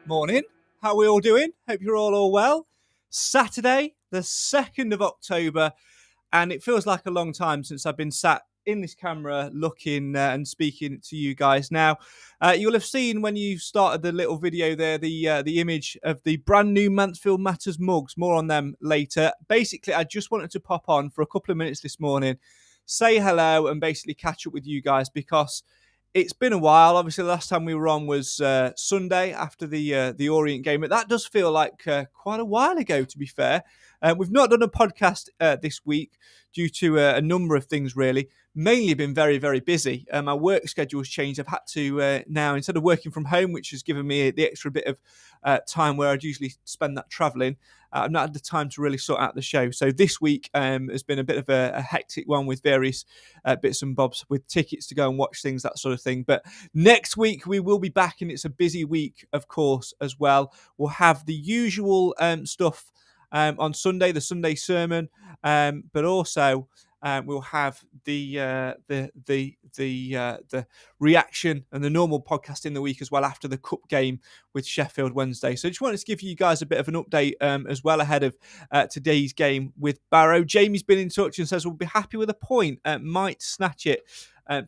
Morning. How are we all doing? Hope you're all well. Saturday, the 2nd of October, and it feels like a long time since I've been sat in this camera looking and speaking to you guys. Now, you'll have seen when you started the little video there, the image of the brand new Mansfield Matters mugs. More on them later. Basically, I just wanted to pop on for a couple of minutes this morning, say hello, and basically catch up with you guys because it's been a while. Obviously, the last time we were on was Sunday after the Orient game, but that does feel like quite a while ago, to be fair. We've not done a podcast this week due to a number of things, really. Mainly been very, very busy. My work schedule's changed. I've had to now, instead of working from home, which has given me the extra bit of time where I'd usually spend that travelling, I've not had the time to really sort out the show. So this week has been a bit of a hectic one with various bits and bobs with tickets to go and watch things, that sort of thing. But next week we will be back, and it's a busy week, of course, as well. We'll have the usual stuff on Sunday, the Sunday sermon, but also we'll have the reaction and the normal podcast in the week as well after the cup game with Sheffield Wednesday. So I just wanted to give you guys a bit of an update as well ahead of today's game with Barrow. Jamie's been in touch and says we'll be happy with a point. Might snatch it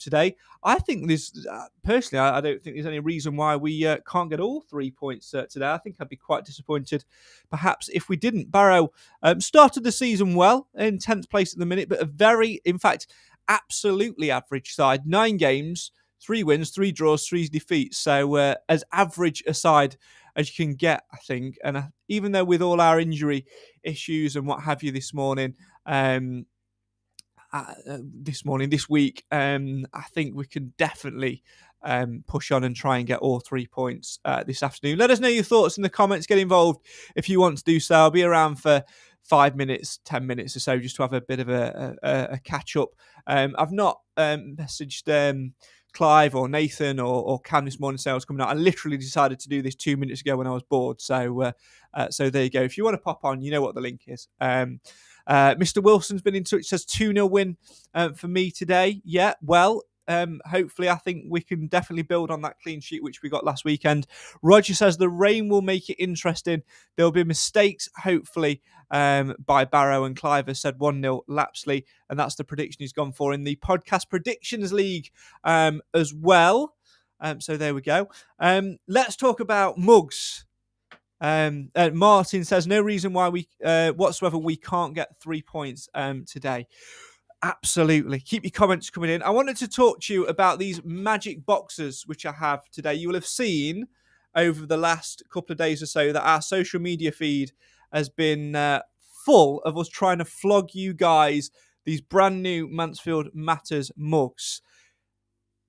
today. I think there's personally, I don't think there's any reason why we can't get all 3 points today. I think I'd be quite disappointed perhaps if we didn't. Barrow started the season well, in 10th place at the minute, but a very, in fact, absolutely average side. 9 games, 3 wins, 3 draws, 3 defeats. So as average a side as you can get, I think. And even though with all our injury issues and what have you this week, I think we can definitely push on and try and get all 3 points this afternoon. Let us know your thoughts in the comments. Get involved if you want to do so. I'll be around for 5 minutes, 10 minutes or so just to have a bit of a catch up. I've not messaged Clive or Nathan or Cam this morning, so I was coming out. I literally decided to do this 2 minutes ago when I was bored. So there you go. If you want to pop on, you know what the link is. Mr. Wilson's been in touch, says 2-0 win for me today. Yeah, well, hopefully I think we can definitely build on that clean sheet which we got last weekend. Roger says the rain will make it interesting. There'll be mistakes, hopefully, by Barrow, and Clive has said 1-0 Lapsley, and that's the prediction he's gone for in the Podcast Predictions League as well. So there we go. Let's talk about mugs. Martin says no reason why we whatsoever we can't get 3 points today. Absolutely. Keep your comments coming in. I wanted to talk to you about these magic boxes which I have today. You will have seen over the last couple of days or so that our social media feed has been full of us trying to flog you guys these brand new Mansfield Matters mugs.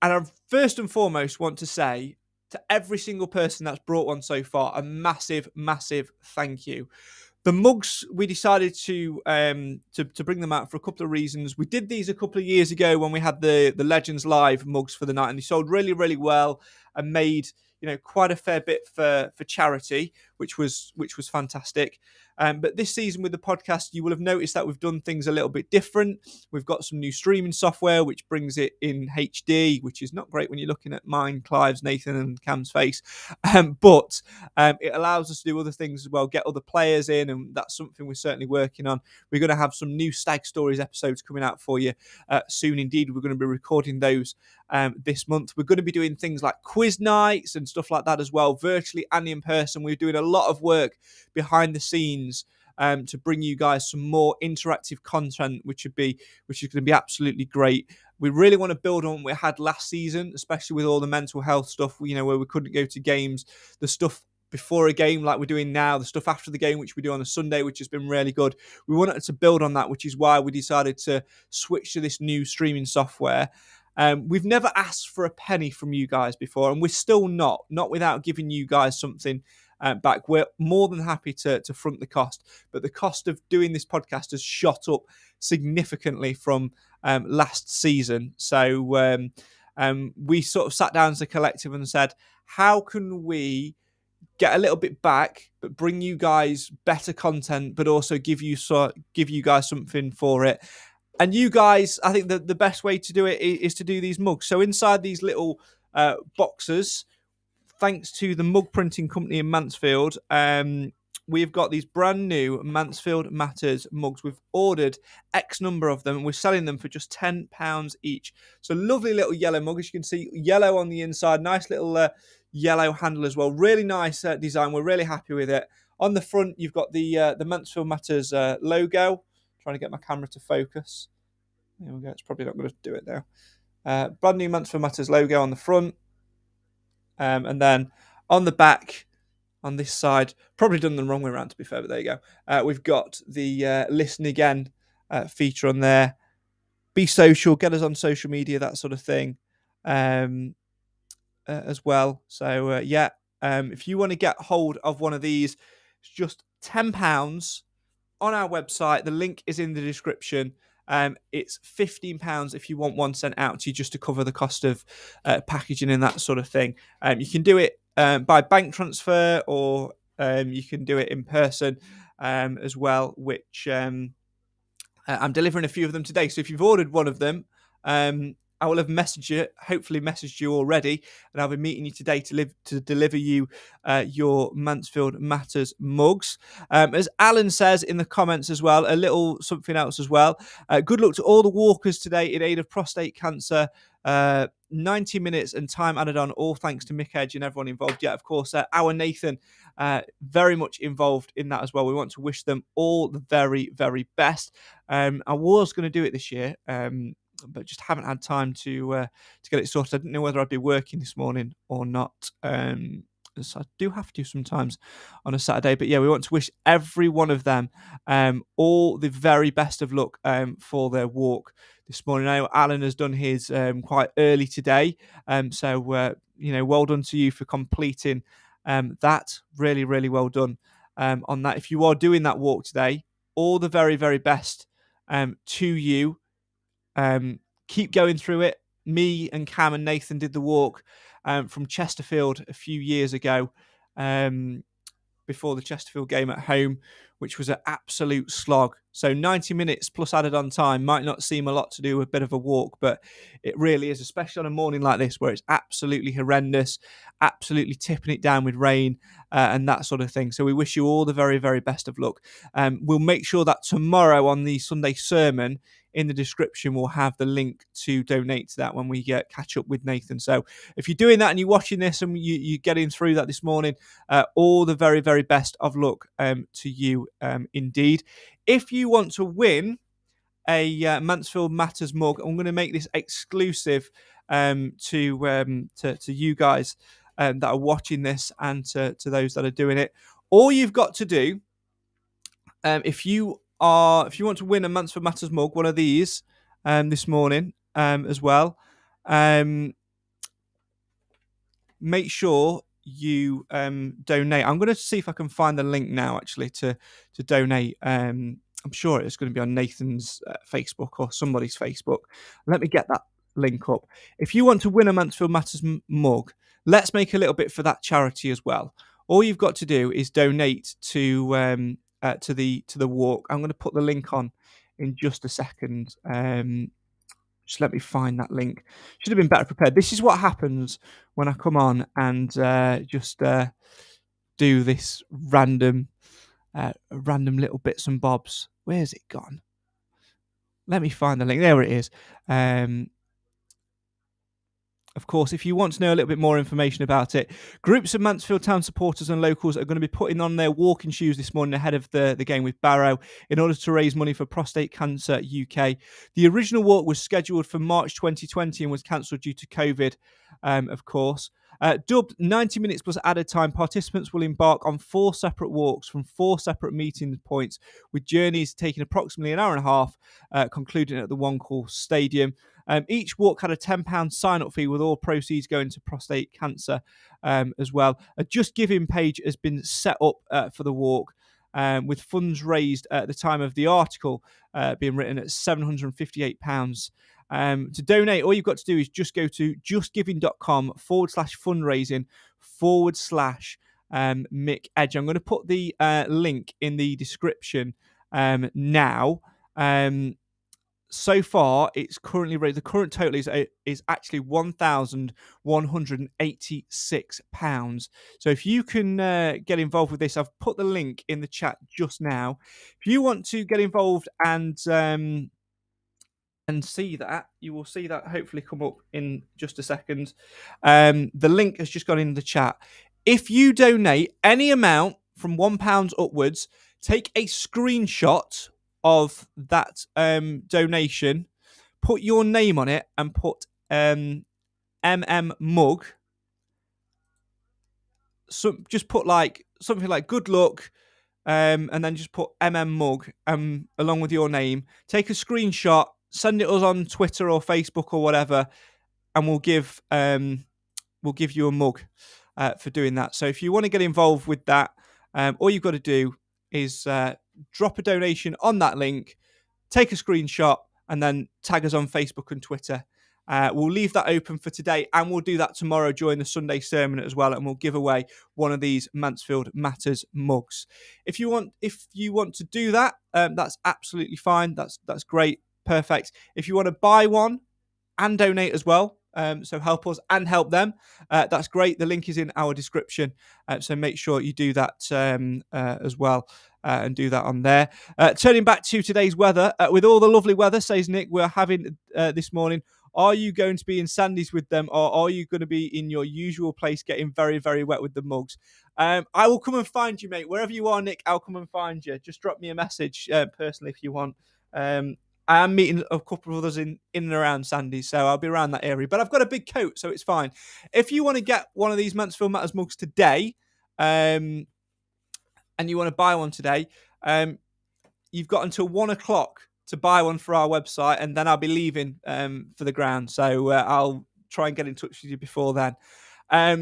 And I first and foremost want to say to every single person that's brought one so far, a massive, massive thank you. The mugs, we decided to bring them out for a couple of reasons. We did these a couple of years ago when we had the Legends Live mugs for the night, and they sold really, really well and made quite a fair bit for charity, which was fantastic. But this season with the podcast, you will have noticed that we've done things a little bit different. We've got some new streaming software which brings it in HD, which is not great when you're looking at mine, Clive's, Nathan, and Cam's face. But it allows us to do other things as well, get other players in, and that's something we're certainly working on. We're going to have some new Stag Stories episodes coming out for you soon indeed. We're going to be recording those this month. We're going to be doing things like quiz nights and stuff like that as well, virtually and in person. We're doing a lot of work behind the scenes to bring you guys some more interactive content, which is going to be absolutely great. We really want to build on what we had last season, especially with all the mental health stuff, where we couldn't go to games, the stuff before a game like we're doing now, the stuff after the game, which we do on a Sunday, which has been really good. We wanted to build on that, which is why we decided to switch to this new streaming software. We've never asked for a penny from you guys before, and we're still not without giving you guys something back. We're more than happy to front the cost, but the cost of doing this podcast has shot up significantly from last season. So we sort of sat down as a collective and said, how can we get a little bit back, but bring you guys better content, but also give you guys something for it. And you guys, I think the best way to do it is to do these mugs. So inside these little boxes, thanks to the mug printing company in Mansfield, we've got these brand new Mansfield Matters mugs. We've ordered X number of them, and we're selling them for just £10 each. So lovely little yellow mug, as you can see, yellow on the inside, nice little yellow handle as well. Really nice design. We're really happy with it. On the front, you've got the Mansfield Matters logo. Trying to get my camera to focus. There we go. It's probably not going to do it now. Brand new Mansfield Matters logo on the front. And then on the back, on this side, probably done the wrong way around to be fair, but there you go. We've got the listen again feature on there. Be social, get us on social media, that sort of thing as well. So if you want to get hold of one of these, it's just £10 on our website. The link is in the description. It's £15 if you want one sent out to you, just to cover the cost of packaging and that sort of thing. You can do it by bank transfer, or you can do it in person as well, which I'm delivering a few of them today. So if you've ordered one of them, I will have hopefully messaged you already, and I'll be meeting you today to deliver you your Mansfield Matters mugs. As Alan says in the comments as well, a little something else as well. Good luck to all the walkers today in aid of prostate cancer. 90 minutes and time added on, all thanks to Mick Edge and everyone involved. Yeah, of course, our Nathan very much involved in that as well. We want to wish them all the very, very best. I was going to do it this year, but just haven't had time to get it sorted. I didn't know whether I'd be working this morning or not. So I do have to sometimes on a Saturday. But yeah, we want to wish every one of them all the very best of luck for their walk this morning. I know Alan has done his quite early today. So well done to you for completing that. Really, really well done on that. If you are doing that walk today, all the very, very best to you. Keep going through it. Me and Cam and Nathan did the walk from Chesterfield a few years ago before the Chesterfield game at home, which was an absolute slog. So 90 minutes plus added on time might not seem a lot to do a bit of a walk, but it really is, especially on a morning like this where it's absolutely horrendous, absolutely tipping it down with rain and that sort of thing. So we wish you all the very, very best of luck. We'll make sure that tomorrow on the Sunday sermon in the description, we'll have the link to donate to that when we catch up with Nathan. So if you're doing that and you're watching this and you're getting through that this morning, all the very, very best of luck to you indeed. If you want to win a Mansfield Matters mug, I'm going to make this exclusive to you guys that are watching this and to those that are doing it. All you've got to do, if you want to win a Mansfield Matters mug, one of these this morning as well, make sure you donate. I'm going to see if I can find the link now, actually, to donate. I'm sure it's going to be on Nathan's Facebook or somebody's Facebook. Let me get that link up. If you want to win a Mansfield Matters mug, let's make a little bit for that charity as well. All you've got to do is donate to the walk. I'm going to put the link on in just a second. Just let me find that link. Should have been better prepared. This is what happens when I come on and just do this random little bits and bobs. Where's it gone? Let me find the link. There it is. Of course, if you want to know a little bit more information about it, groups of Mansfield Town supporters and locals are going to be putting on their walking shoes this morning ahead of the game with Barrow in order to raise money for Prostate Cancer UK. The original walk was scheduled for March 2020 and was cancelled due to COVID, of course. Dubbed 90 minutes plus added time, participants will embark on 4 separate walks from 4 separate meeting points, with journeys taking approximately an hour and a half, concluding at the One Call Stadium. Each walk had a £10 sign-up fee, with all proceeds going to prostate cancer as well. A Just Giving page has been set up for the walk, with funds raised at the time of the article being written at £758. To donate, all you've got to do is just go to justgiving.com/fundraising/Mick Edge. I'm going to put the link in the description now. So far, it's currently raised. The current total is actually £1,186. So if you can get involved with this, I've put the link in the chat just now. If you want to get involved and see that, you will see that hopefully come up in just a second. The link has just gone in the chat. If you donate any amount from £1 upwards, take a screenshot of that donation, put your name on it, and put mug. So just put like something like good luck, and then just put mug along with your name. Take a screenshot, send it us on Twitter or Facebook or whatever, and we'll give you a mug for doing that. So if you want to get involved with that, all you've got to do is drop a donation on that link, take a screenshot, and then tag us on Facebook and Twitter. We'll leave that open for today, and we'll do that tomorrow during the Sunday sermon as well, and we'll give away one of these Mansfield Matters mugs. If you want to do that, that's absolutely fine. That's great, perfect. If you want to buy one and donate as well, so help us and help them, that's great. The link is in our description, so make sure you do that as well, and do that on there. Turning back to today's weather, with all the lovely weather, says Nick, we're having this morning, are you going to be in Sandy's with them, or are you going to be in your usual place getting very, very wet with the mugs? I will come and find you, mate. Wherever you are, Nick, I'll come and find you. Just drop me a message personally if you want. I am meeting a couple of others in and around Sandy, so I'll be around that area. But I've got a big coat, so it's fine. If you want to get one of these Mansfield Matters mugs today, and you want to buy one today, you've got until 1 o'clock to buy one for our website, and then I'll be leaving for the ground. So I'll try and get in touch with you before then.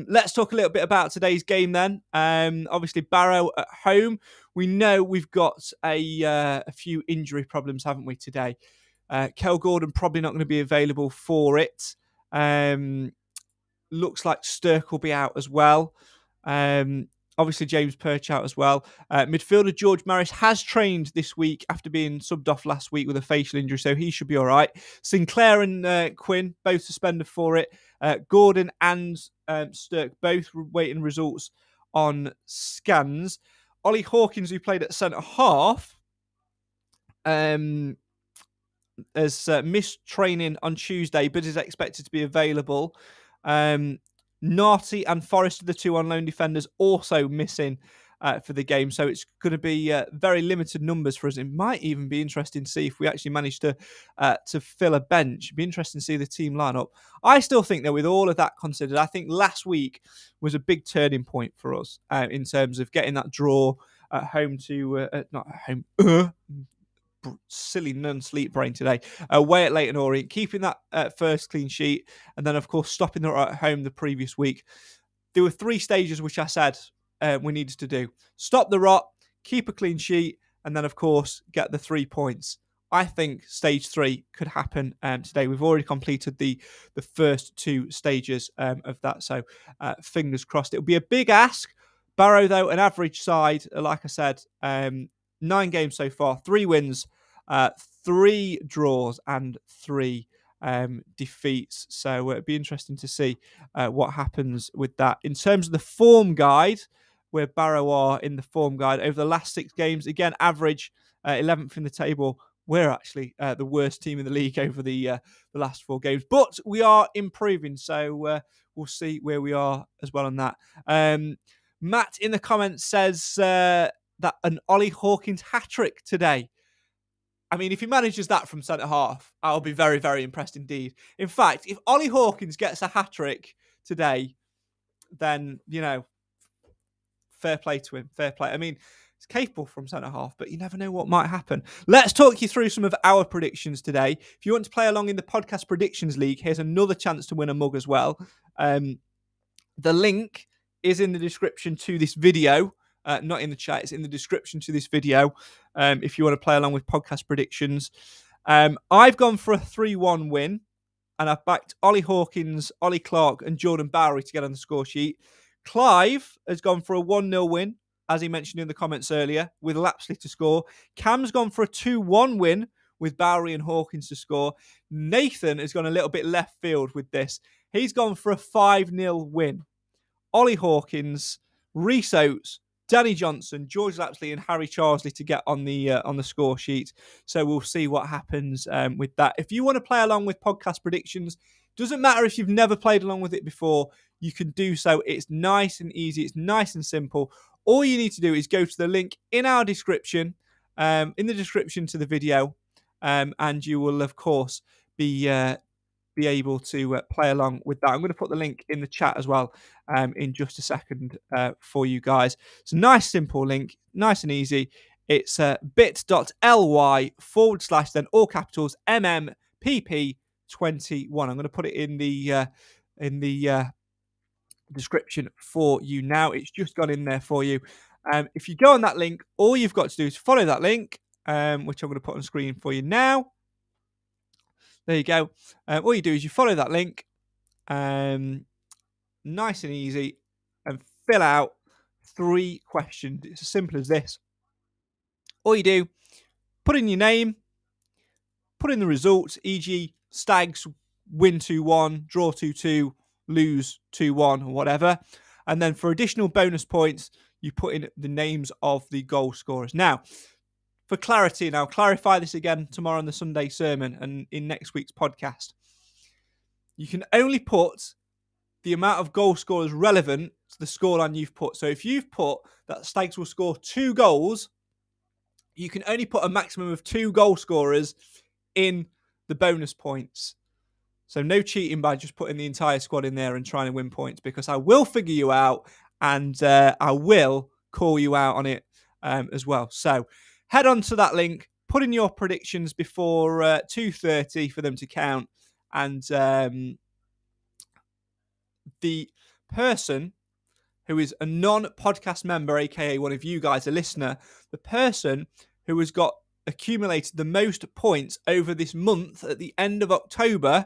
Let's talk a little bit about today's game then. Obviously, Barrow at home. We know we've got a few injury problems, haven't we, today? Kel Gordon probably not going to be available for it. Looks like Stirk will be out as well. Obviously, James Perch out as well. Midfielder George Maris has trained this week after being subbed off last week with a facial injury, so he should be all right. Sinclair and Quinn, both suspended for it. Gordon and Stirk both waiting results on scans. Ollie Hawkins, who played at centre-half, has missed training on Tuesday, but is expected to be available. Narty and Forrester, the two on loan defenders, also missing for the game. So it's going to be very limited numbers for us. It might even be interesting to see if we actually manage to fill a bench. It'd be interesting to see the team line up. I still think that with all of that considered, I think last week was a big turning point for us in terms of getting that draw at home to, not at home, silly non-sleep brain today, away at Leyton Orient, keeping that first clean sheet, and then of course stopping them at home the previous week. there were 3 stages which I said we needed to do. Stop the rot, keep a clean sheet, and then, of course, get the 3 points. I think stage 3 could happen today. We've already completed the first 2 stages of that, so fingers crossed. It'll be a big ask. Barrow, though, an average side, like I said, 9 games so far, 3 wins, 3 draws, and 3 defeats. So it'd be interesting to see what happens with that. In terms of the form guide, where Barrow are in the form guide over the last 6 games, again, average 11th in the table. We're actually the worst team in the league over the last 4 games, but we are improving. So we'll see where we are as well on that. Matt in the comments says that an Ollie Hawkins hat-trick today. I mean, if he manages that from centre half, I'll be very, very impressed indeed. In fact, if Ollie Hawkins gets a hat-trick today, then, fair play to him. Fair play. I mean, he's capable from centre half, but you never know what might happen. Let's talk you through some of our predictions today. If you want to play along in the Podcast Predictions League, here's another chance to win a mug as well. The link is in the description to this video. Not in the chat, it's in the description to this video if you want to play along with podcast predictions. I've gone for a 3-1 win, and I've backed Ollie Hawkins, Ollie Clark, and Jordan Bowery to get on the score sheet. Clive has gone for a 1-0 win, as he mentioned in the comments earlier, with Lapsley to score. Cam's gone for a 2-1 win with Bowery and Hawkins to score. Nathan has gone a little bit left field with this. He's gone for a 5-0 win. Ollie Hawkins, Rhys Oates, Danny Johnson, George Lapsley, and Harry Charsley to get on the score sheet. So we'll see what happens with that. If you want to play along with podcast predictions, doesn't matter if you've never played along with it before, you can do so. It's nice and easy. It's nice and simple. All you need to do is go to the link in our description, in the description to the video, and you will, of course, be able to play along with that. I'm going to put the link in the chat as well in just a second for you guys. It's a nice, simple link, nice and easy. It's bit.ly / then all capitals MMPP21. I'm going to put it in the description for you now. It's just gone in there for you. If you go on that link, all you've got to do is follow that link, which I'm going to put on the screen for you now. There you go. All you do is you follow that link, nice and easy, and fill out 3 questions. It's as simple as this. All you do, put in your name, put in the results, e.g. Stags win 2-1, draw 2-2, lose 2-1, or whatever. And then for additional bonus points, you put in the names of the goal scorers. Now, for clarity, and I'll clarify this again tomorrow in the Sunday sermon and in next week's podcast, you can only put the amount of goal scorers relevant to the scoreline you've put. So if you've put that Stags will score 2 goals, you can only put a maximum of 2 goal scorers in the bonus points. So no cheating by just putting the entire squad in there and trying to win points, because I will figure you out and I will call you out on it as well. So head on to that link, put in your predictions before 2:30 for them to count, and the person who is a non-podcast member, aka one of you guys, a listener, the person who has got accumulated the most points over this month at the end of October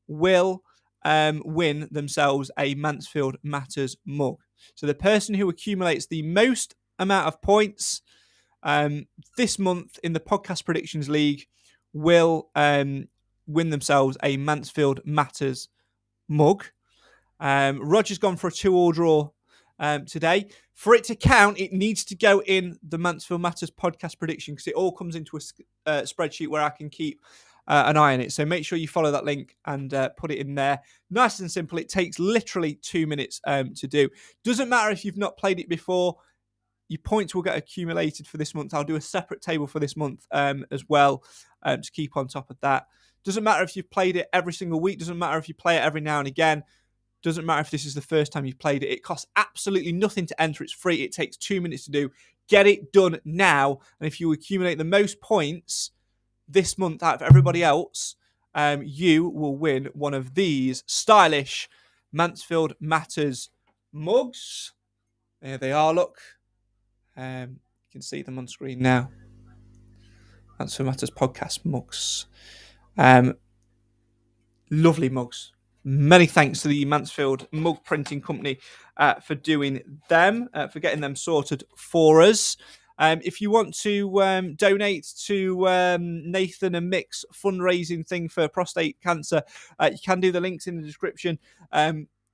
will win themselves a Mansfield Matters mug. So the person who accumulates the most amount of points this month in the Podcast Predictions League will win themselves a Mansfield Matters mug. Roger's gone for a 2-2 draw today. For it to count, it needs to go in the Mansfield Matters podcast prediction, because it all comes into a spreadsheet where I can keep an eye on it. So make sure you follow that link and put it in there. Nice and simple. It takes literally 2 minutes to do. Doesn't matter if you've not played it before. Your points will get accumulated for this month. I'll do a separate table for this month as well to keep on top of that. Doesn't matter if you've played it every single week. Doesn't matter if you play it every now and again. Doesn't matter if this is the first time you've played it. It costs absolutely nothing to enter. It's free. It takes 2 minutes to do. Get it done now. And if you accumulate the most points this month out of everybody else, you will win one of these stylish Mansfield Matters mugs. There they are, look. You can see them on screen now. Transfer Matters podcast mugs. Lovely mugs. Many thanks to the Mansfield Mug Printing Company for doing them, for getting them sorted for us. If you want to donate to Nathan and Mick's fundraising thing for prostate cancer, you can do. The links in the description.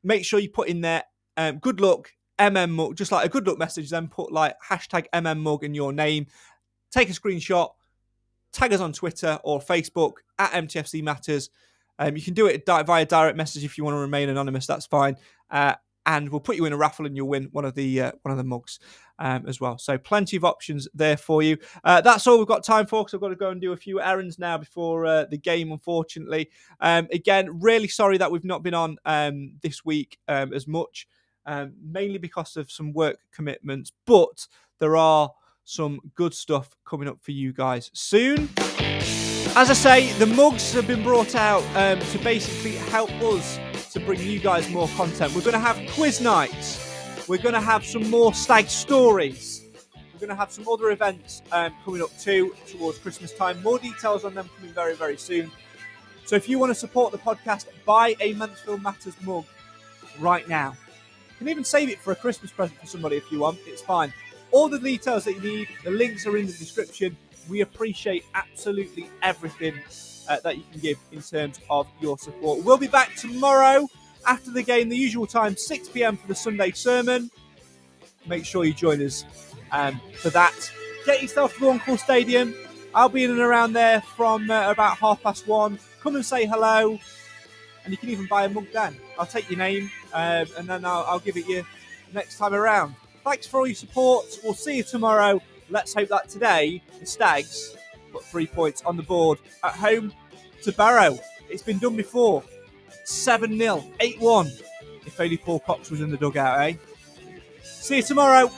Make sure you put in there, good luck, Mug, just like a good luck message, then put like hashtag Mug in your name. Take a screenshot, tag us on Twitter or Facebook at MTFC Matters. You can do it via direct message if you want to remain anonymous. That's fine, and we'll put you in a raffle and you'll win one of the mugs as well. So plenty of options there for you. That's all we've got time for, because I've got to go and do a few errands now before the game, unfortunately. Again, really sorry that we've not been on this week as much, mainly because of some work commitments. But there are some good stuff coming up for you guys soon. As I say, the mugs have been brought out to basically help us to bring you guys more content. We're going to have quiz nights. We're going to have some more stag stories. We're going to have some other events coming up too towards Christmas time. More details on them coming very, very soon. So if you want to support the podcast, buy a Mansfield Matters mug right now. You can even save it for a Christmas present for somebody if you want. It's fine. All the details that you need, the links are in the description. We appreciate absolutely everything that you can give in terms of your support. We'll be back tomorrow after the game, the usual time, 6 p.m. for the Sunday sermon. Make sure you join us for that. Get yourself to the Uncle Stadium. I'll be in and around there from about 1:30. Come and say hello, and you can even buy a mug then. I'll take your name, and then I'll give it you next time around. Thanks for all your support. We'll see you tomorrow. Let's hope that today the Stags put 3 points on the board at home to Barrow. It's been done before. 7-0, 8-1. If only Paul Cox was in the dugout, eh? See you tomorrow.